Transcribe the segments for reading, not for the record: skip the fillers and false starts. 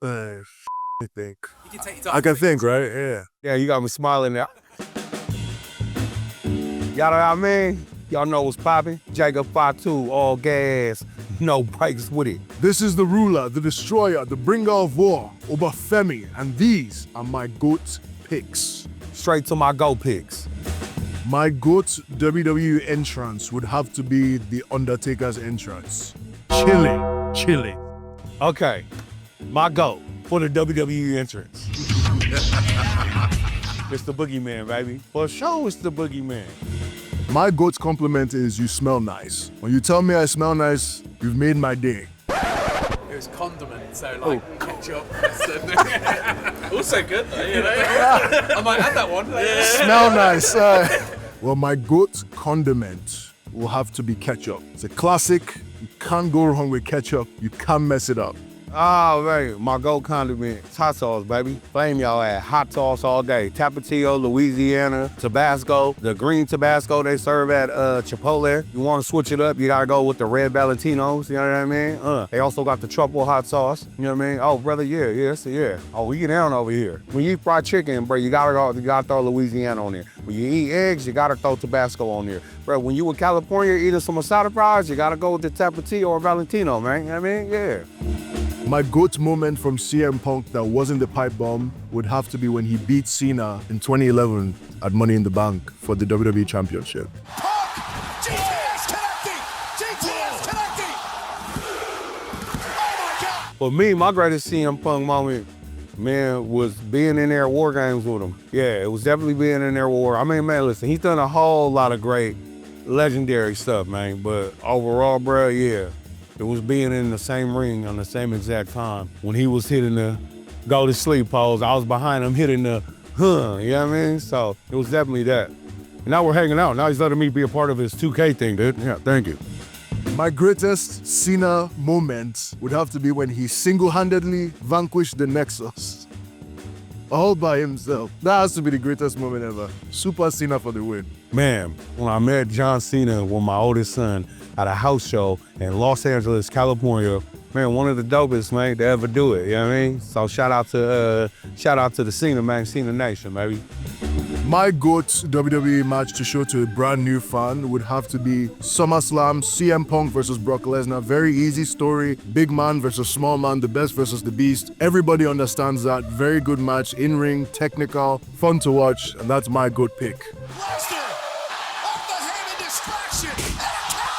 I think. You can take your time. I can think, right? Yeah. Yeah, you got me smiling now. Y'all know what I mean? Y'all know what's popping. Jacob Fatu, all gas, no brakes with it. This is the ruler, the destroyer, the bringer of war, Oba Femi, and these are my GOAT picks. Straight to my go picks. My GOAT WWE entrance would have to be The Undertaker's entrance. Chilly. Okay, my go for the WWE entrance. It's the boogeyman, baby. For sure, it's the boogeyman. My GOAT compliment is you smell nice. When you tell me I smell nice, you've made my day. It was condiment, so like ketchup. Also good though, you know. I might add that one. Smell nice. Well, my GOAT condiment will have to be ketchup. It's a classic. You can't go wrong with ketchup. You can't mess it up. Oh, man, my go condiment, hot sauce, baby. Flame y'all at hot sauce all day. Tapatio, Louisiana, Tabasco, the green Tabasco they serve at Chipotle. You want to switch it up, you gotta go with the red Valentinos, you know what I mean? They also got the truffle hot sauce, you know what I mean? Oh, brother, yeah. Oh, we get down over here. When you eat fried chicken, bro, you gotta throw Louisiana on there. When you eat eggs, you gotta throw Tabasco on there. Bro, when you in California eating some asada fries, you gotta go with the Tapatio or Valentino, man, you know what I mean? Yeah. My GOAT moment from CM Punk that wasn't the pipe bomb would have to be when he beat Cena in 2011 at Money in the Bank for the WWE Championship. GTS connecting! Oh my God! For me, my greatest CM Punk moment, man, was being in there at War Games with him. Yeah, it was definitely being in there with War. I mean, man, listen, he's done a whole lot of great, legendary stuff, man. But overall, bro, yeah. It was being in the same ring on the same exact time. When he was hitting the go to sleep pose, I was behind him hitting the you know what I mean? So it was definitely that. And now we're hanging out. Now he's letting me be a part of his 2K thing, dude. Yeah, thank you. My greatest Cena moment would have to be when he single-handedly vanquished the Nexus. All by himself. That has to be the greatest moment ever. Super Cena for the win. Man, when I met John Cena with my oldest son at a house show in Los Angeles, California, man, one of the dopest, man, to ever do it, you know what I mean? So shout out to the Cena, man, Cena Nation, baby. My GOAT WWE match to show to a brand new fan would have to be SummerSlam, CM Punk versus Brock Lesnar. Very easy story. Big man versus small man, the best versus the beast. Everybody understands that. Very good match, in-ring, technical, fun to watch, and that's my GOAT pick. Lesnar! Off the hand and distraction! And a counter!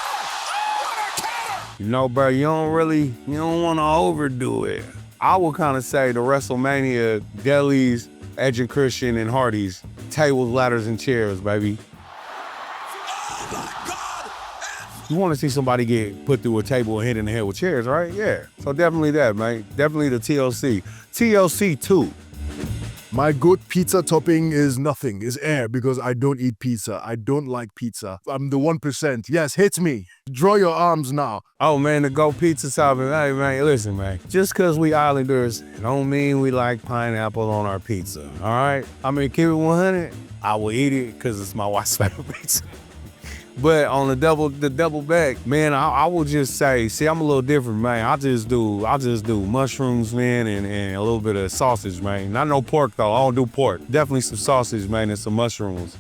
What a counter! You know, bro, you don't want to overdo it. I would kind of say the WrestleMania delis, Edge and Christian and Hardy's, tables, ladders, and chairs, baby. Oh my God! You want to see somebody get put through a table and hit in the head with chairs, right? Yeah. So definitely that, man. Definitely the TLC. TLC 2. My GOAT pizza topping is nothing, is air, because I don't eat pizza. I don't like pizza. I'm the 1%. Yes, hit me. Draw your arms now. Oh, man, the Go Pizza topping. Hey, man, listen, man. Just because we Islanders don't mean we like pineapple on our pizza, all right? I mean, keep it 100. I will eat it because it's my wife's favorite pizza. But on the double back, man, I will just say, see, I'm a little different, man. I just do mushrooms, man, and a little bit of sausage, man. Not no pork, though. I don't do pork. Definitely some sausage, man, and some mushrooms.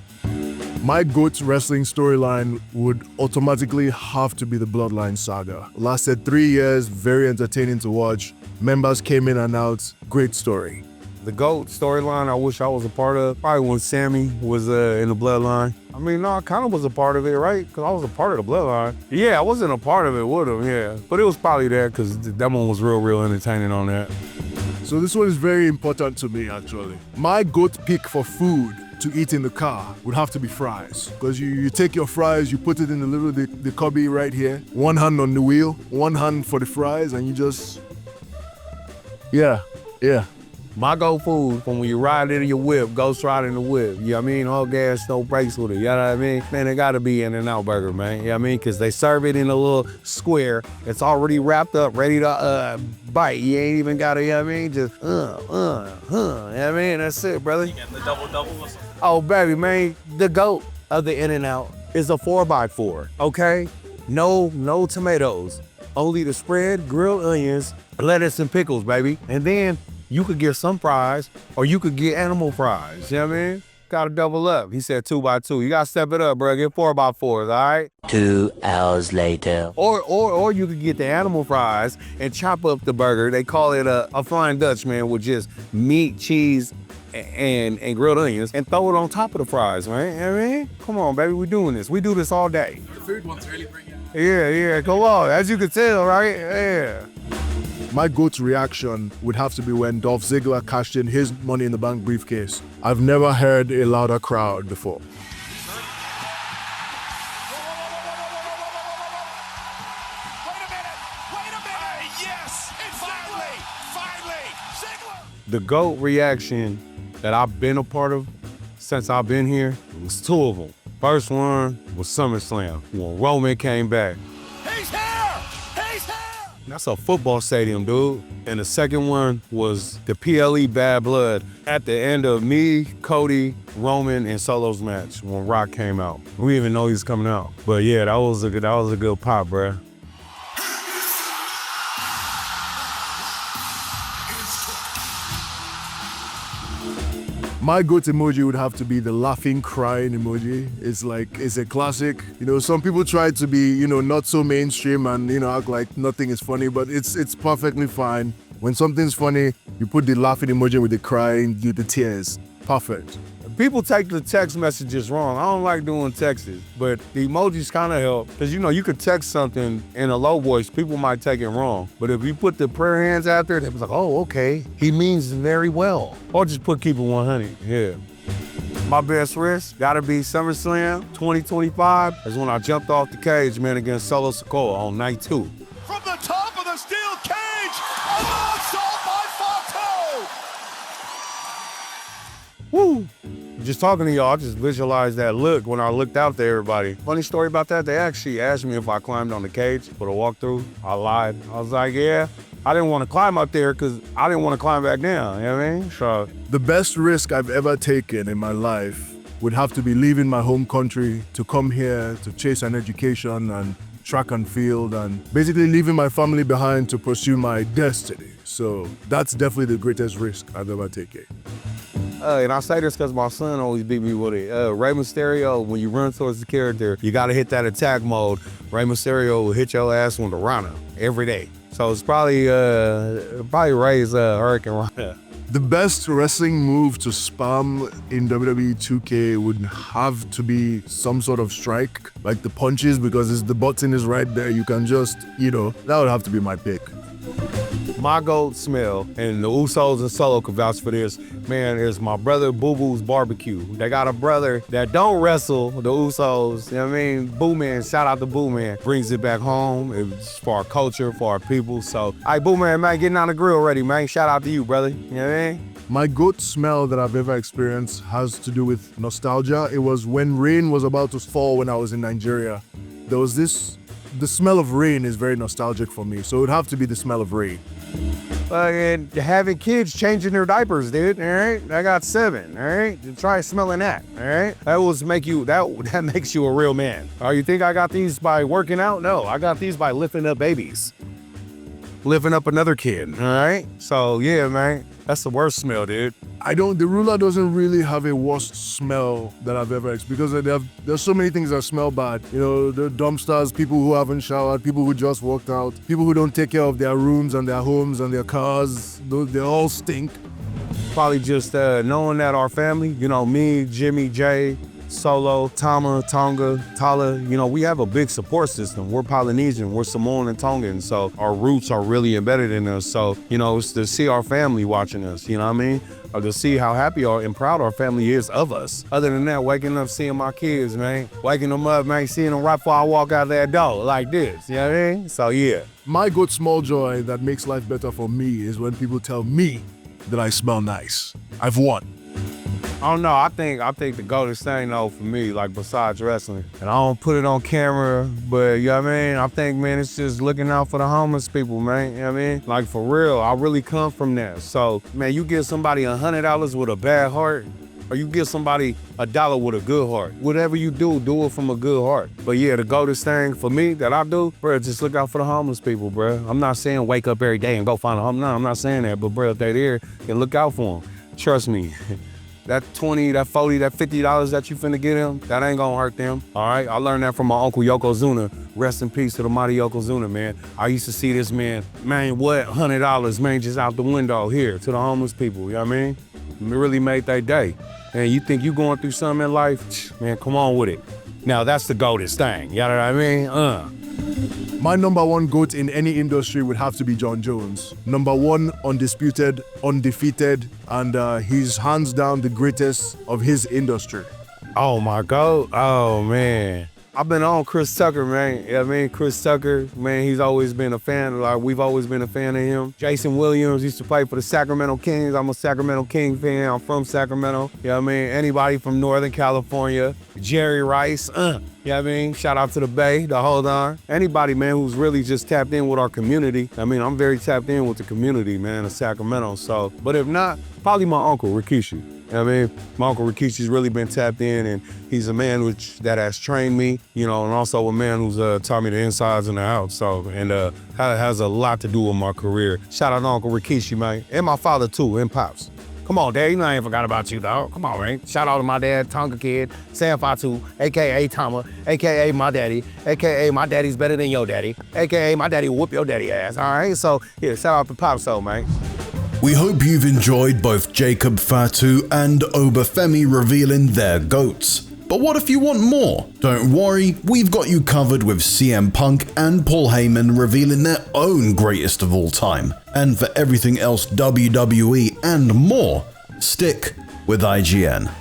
My GOAT wrestling storyline would automatically have to be the Bloodline saga. Lasted 3 years, very entertaining to watch. Members came in and out. Great story. The GOAT storyline I wish I was a part of, probably when Sammy was in the Bloodline. I mean, no, I kind of was a part of it, right? Because I was a part of the Bloodline. Yeah, I wasn't a part of it with him, yeah. But it was probably there because that one was real entertaining on that. So this one is very important to me, actually. My GOAT pick for food to eat in the car would have to be fries. Because you take your fries, you put it in the cubby right here. One hand on the wheel, one hand for the fries, and you just... Yeah. My go food from when you ride in your whip, ghost ride in the whip. You know what I mean? All gas, no brakes with it. You know what I mean? Man, it gotta be In-N-Out burger, man. You know what I mean? Because they serve it in a little square. It's already wrapped up, ready to bite. You ain't even gotta, you know what I mean? Just, you know what I mean? That's it, brother. You getting the double or something? Oh, baby, man, the GOAT of the In-N-Out is a 4x4, okay? No tomatoes. only the spread, grilled onions, lettuce, and pickles, baby. And then you could get some fries, or you could get animal fries. You know what I mean? Gotta double up. He said 2 by 2. You gotta step it up, bro. Get 4 by 4s, all right? 2 hours later. Or you could get the animal fries and chop up the burger. They call it a Flying Dutchman with just meat, cheese, and grilled onions, and throw it on top of the fries, man. You know what I mean? Come on, baby, we doing this. We do this all day. The food ones really bring you out. Yeah, come on. As you can tell, right? Yeah. My go-to reaction would have to be when Dolph Ziggler cashed in his Money in the Bank briefcase. I've never heard a louder crowd before. Wait a minute. Yes, finally, Ziggler. The GOAT reaction that I've been a part of since I've been here was 2 of them. First one was SummerSlam, when Roman came back. He's here. That's a football stadium, dude. And the second one was the PLE Bad Blood at the end of me, Cody, Roman, and Solo's match when Rock came out. We didn't even know he was coming out. But yeah, that was a good pop, bruh. My go-to emoji would have to be the laughing, crying emoji. It's a classic. You know, some people try to be, not so mainstream and, act like nothing is funny, but it's perfectly fine. When something's funny, you put the laughing emoji with the crying, the tears. Perfect. People take the text messages wrong. I don't like doing texts, but the emojis kind of help. Because, you could text something in a low voice, people might take it wrong. But if you put the prayer hands out there, they was like, oh, okay, he means very well. Or just put keep it 100, yeah. My best risk gotta be SummerSlam 2025. That's when I jumped off the cage, man, against Solo Sikoa on night 2. From the top of the steel cage, a moonsault by Fatu. Woo! Just talking to y'all, I just visualized that look when I looked out to everybody. Funny story about that, they actually asked me if I climbed on the cage for the walkthrough. I lied. I was like, yeah. I didn't want to climb up there because I didn't want to climb back down, you know what I mean? So The best risk I've ever taken in my life would have to be leaving my home country to come here to chase an education and track and field, and basically leaving my family behind to pursue my destiny. So that's definitely the greatest risk I've ever taken. And I say this because my son always beat me with it. Rey Mysterio, when you run towards the character, you got to hit that attack mode. Rey Mysterio will hit your ass with a Rana every day. So it's probably Rey's Hurricane Rana. The best wrestling move to spam in WWE 2K would have to be some sort of strike, like the punches, because the button is right there. You can just, that would have to be my pick. My goat smell, and the Usos and Solo can vouch for this, man, is my brother Boo Boo's Barbecue. They got a brother that don't wrestle, the Usos, you know what I mean? Boo Man, shout out to Boo Man. Brings it back home. It's for our culture, for our people. So, hey, Boo Man, getting on the grill ready, man. Shout out to you, brother. You know what I mean? My goat smell that I've ever experienced has to do with nostalgia. It was when rain was about to fall when I was in Nigeria. There was the smell of rain is very nostalgic for me, so it would have to be the smell of rain. And having kids changing their diapers, dude, all right? I got 7, all right? Try smelling that, all right? That makes you a real man. Oh, you think I got these by working out? No, I got these by lifting up babies. Lifting up another kid, all right? So, yeah, man, that's the worst smell, dude. The ruler doesn't really have a worst smell that I've ever experienced, because there's so many things that smell bad. The dumpsters, people who haven't showered, people who just walked out, people who don't take care of their rooms and their homes and their cars. They all stink. Probably just knowing that our family, me, Jimmy, Jay, Solo, Tama, Tonga, Tala, we have a big support system. We're Polynesian, we're Samoan and Tongan, so our roots are really embedded in us. So, it's to see our family watching us, you know what I mean? Or to see how happy and proud our family is of us. Other than that, waking up, seeing my kids, man. Waking them up, man, seeing them right before I walk out that door, like this, you know what I mean? So, yeah. My good small joy that makes life better for me is when people tell me that I smell nice. I've won. I don't know. I think the greatest thing though for me, like besides wrestling, and I don't put it on camera, but you know what I mean? I think, man, it's just looking out for the homeless people, man. You know what I mean? Like for real, I really come from that. So, man, you give somebody $100 with a bad heart, or you give somebody $1 with a good heart. Whatever you do, do it from a good heart. But yeah, the greatest thing for me that I do, bro, just look out for the homeless people, bro. I'm not saying wake up every day and go find a homeless. No, I'm not saying that. But bro, if they're there, then look out for them. Trust me. That 20, that 40, that $50 that you finna get them, that ain't gonna hurt them, all right? I learned that from my uncle Yokozuna. Rest in peace to the mighty Yokozuna, man. I used to see this man, what, $100, man, just out the window here to the homeless people, you know what I mean? It really made their day. And you think you going through something in life? Man, come on with it. Now, that's the greatest thing, you know what I mean? My number one GOAT in any industry would have to be John Jones. Number one, undisputed, undefeated, and he's hands down the greatest of his industry. Oh my God, oh man. I've been on Chris Tucker, man. Yeah, I mean, Chris Tucker, man, he's always been a fan. Like, we've always been a fan of him. Jason Williams used to play for the Sacramento Kings. I'm a Sacramento King fan. I'm from Sacramento. You know what I mean? Anybody from Northern California. Jerry Rice, you know what I mean? Shout out to the Bay, the Hold On. Anybody, man, who's really just tapped in with our community. I mean, I'm very tapped in with the community, man, of Sacramento. So, but if not, probably my uncle, Rikishi. You know what I mean? My Uncle Rikishi's really been tapped in, and he's a man that has trained me, you know, and also a man who's taught me the insides and the outs. So, and has a lot to do with my career. Shout out to Uncle Rikishi, man, and my father too, and Pops. Come on, Dad, you know I ain't forgot about you, dog. Come on, man. Shout out to my dad, Tonka Kid, Sam Fatu, a.k.a. Tama, a.k.a. my daddy, a.k.a. my daddy's better than your daddy, a.k.a. my daddy will whoop your daddy ass, all right? So, yeah, shout out to Pops, though, man. We hope you've enjoyed both Jacob Fatu and Oba Femi revealing their GOATs. But what if you want more? Don't worry, we've got you covered with CM Punk and Paul Heyman revealing their own greatest of all time. And for everything else WWE and more, stick with IGN.